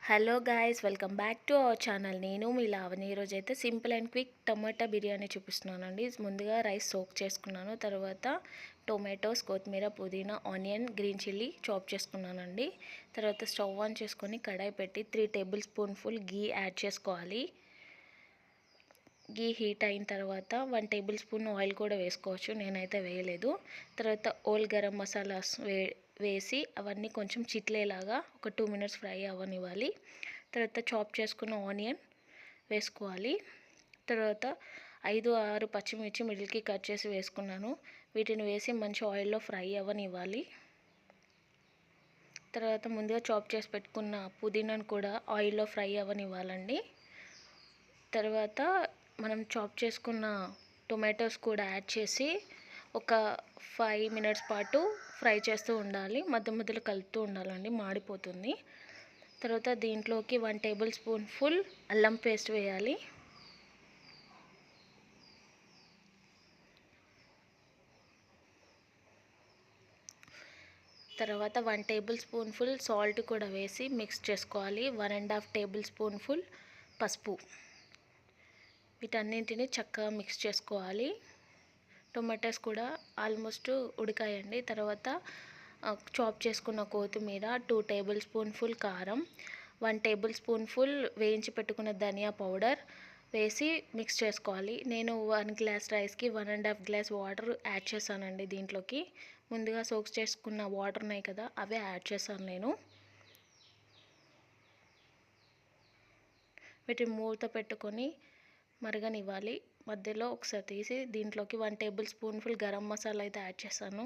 Hello guys, welcome back to our channel. నేను మీ లావణి. ఈరోజు అయితే సింపుల్ అండ్ క్విక్ టమాటా బిర్యానీ చూపిస్తున్నానండి. ముందుగా రైస్ సోక్ చేసుకున్నాను, తర్వాత టొమాటోస్, కొత్తిమీర, పుదీనా, ఆనియన్, గ్రీన్ చిల్లీ చాప్ చేసుకున్నానండి. తర్వాత స్టవ్ ఆన్ చేసుకొని కడాయి పెట్టి 3 టేబుల్ స్పూన్ గీ యాడ్ చేసుకోవాలి. గీ హీట్ అయిన తర్వాత 1 టేబుల్ స్పూన్ ఆయిల్ కూడా వేసుకోవచ్చు, నేనైతే వేయలేదు. తర్వాత ఓల్ గరం మసాలాస్ వేసి అవన్నీ కొంచెం చిట్లేలాగా ఒక 2 మినిట్స్ ఫ్రై అవ్వనివ్వాలి. తర్వాత చాప్ చేసుకున్న ఆనియన్ వేసుకోవాలి. తర్వాత 5-6 పచ్చిమిర్చి మిడిల్కి కట్ చేసి వేసుకున్నాను. వీటిని వేసి మంచి ఆయిల్లో ఫ్రై అవ్వనివ్వాలి. తర్వాత ముందుగా చాప్ చేసి పెట్టుకున్న పుదీనాను కూడా ఆయిల్లో ఫ్రై అవ్వనివ్వాలండి. తర్వాత మనం చాప్ చేసుకున్న టొమాటోస్ కూడా యాడ్ చేసి ఒక 5 మినిట్స్ పాటు ఫ్రై చేస్తూ ఉండాలి. మధ్య మధ్యలో కలుపుతూ ఉండాలండి, మాడిపోతుంది. తర్వాత దీంట్లోకి 1 టేబుల్ స్పూన్ అల్లం పేస్ట్ వేయాలి. తర్వాత 1 టేబుల్ స్పూన్ సాల్ట్ కూడా వేసి మిక్స్ చేసుకోవాలి. 1.5 టేబుల్ స్పూన్ పసుపు. వీటన్నింటిని చక్కగా మిక్స్ చేసుకోవాలి. టొమాటోస్ కూడా ఆల్మోస్ట్ ఉడికాయండి. తర్వాత చాప్ చేసుకున్న కొత్తిమీర, 2 టేబుల్ స్పూన్ కారం, 1 టేబుల్ స్పూన్ వేయించి పెట్టుకున్న ధనియా పౌడర్ వేసి మిక్స్ చేసుకోవాలి. నేను 1 గ్లాస్ రైస్కి 1.5 గ్లాస్ వాటర్ యాడ్ చేశానండి. దీంట్లోకి ముందుగా సోక్ చేసుకున్న వాటర్ ఉన్నాయి కదా, అవే యాడ్ చేశాను నేను. వీటిని మూత పెట్టుకొని మరగనివ్వాలి. మధ్యలో ఒకసారి తీసి దీంట్లోకి 1 టేబుల్ స్పూన్ గరం మసాలా అయితే యాడ్ చేశాను.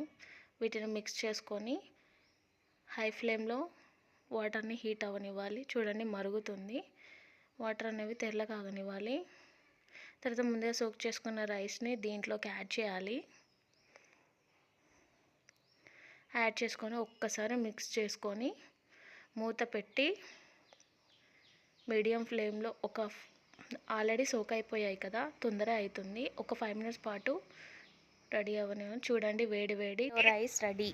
వీటిని మిక్స్ చేసుకొని హై ఫ్లేమ్లో వాటర్ని హీట్ అవ్వనివ్వాలి. చూడండి, మరుగుతుంది. వాటర్ అనేవి తెల్లగా ఆగనివ్వాలి. తర్వాత ముందుగా సోక్ చేసుకున్న రైస్ని దీంట్లోకి యాడ్ చేయాలి. యాడ్ చేసుకొని ఒక్కసారి మిక్స్ చేసుకొని మూత పెట్టి మీడియం ఫ్లేమ్లో ఆల్రెడీ సోక్ అయిపోయాయి కదా, తొందర అవుతుంది. ఒక 5 మినిట్స్ పాటు రెడీ అవ్వనివ్వండి. చూడండి, వేడి వేడి రైస్ రెడీ.